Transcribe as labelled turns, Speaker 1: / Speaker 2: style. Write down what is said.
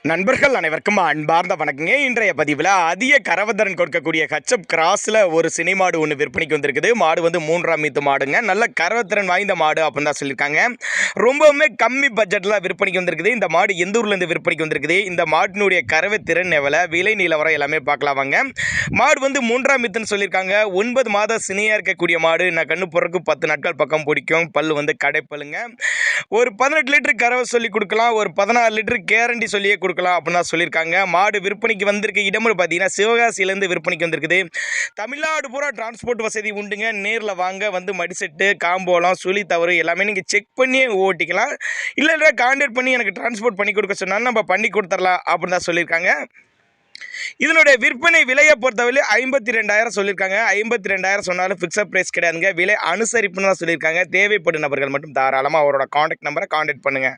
Speaker 1: நண்பர்கள் அனைவருக்கும் அன்பார்ந்த வணக்கங்க. இன்றைய பதிவில் அதிக கரவத்திறன் கொடுக்கக்கூடிய ஹச்எப் கிராஸில் ஒரு சினை மாடு ஒன்று விற்பனைக்கு வந்திருக்குது. மாடு வந்து 3ஆம் ஈத்து மாடுங்க. நல்ல கரவத்திறன் வாய்ந்த மாடு அப்படின்னு தான் சொல்லியிருக்காங்க. ரொம்பவுமே கம்மி பட்ஜெட்டில் விற்பனைக்கு வந்திருக்குது. இந்த மாடு எந்த ஊர்லேருந்து விற்பனைக்கு வந்திருக்குது, இந்த மாட்டினுடைய கறவைத்திறன் எவ்வளோ, விலை நிலவரம் எல்லாமே பார்க்கலாம் வாங்க. மாடு வந்து 3ஆம் ஈத்துன்னு சொல்லியிருக்காங்க. 9 மாத சினையாக இருக்கக்கூடிய மாடு. நான் கண்ணு போடுறதுக்கு 10 நாட்கள் பக்கம் பிடிக்கும். பல் வந்து கடைப்பல்லுங்க. ஒரு 18 லிட்டர் கறவை சொல்லி கொடுக்கலாம், ஒரு 14 லிட்டர் கேரண்டி சொல்லியே கொடுக்கலாம் அப்படின்னு தான் சொல்லியிருக்காங்க. மாடு விற்பனைக்கு வந்திருக்க இடம்னு பார்த்தீங்கன்னா சிவகாசியிலேருந்து விற்பனைக்கு வந்திருக்குது. தமிழ்நாடு பூரா டிரான்ஸ்போர்ட் வசதி உண்டுங்க. நேரில் வாங்க, வந்து மடிசெட்டு, காம்போலம், சுழி தவறு எல்லாமே நீங்கள் செக் பண்ணி ஓட்டிக்கலாம். இல்லை கான்டாக்ட் பண்ணி எனக்கு டிரான்ஸ்போர்ட் பண்ணி கொடுக்க சொன்னாலும் நம்ம பண்ணி கொடுத்துடலாம் அப்படின்னு தான் சொல்லியிருக்காங்க. இதனுடைய விற்பனை விலையை பொறுத்தவரை 52,000 சொல்லியிருக்காங்க. 52,000 சொன்னாலும் ஃபிக்ஸட் ப்ரைஸ் கிடையாதுங்க. விலை அனுசரிப்புன்னு தான் சொல்லியிருக்காங்க. தேவைப்படும் நபர்கள் மட்டும் தாராளமாக அவரோட கான்டாக்ட் நம்பரை கான்டாக்ட் பண்ணுங்கள்.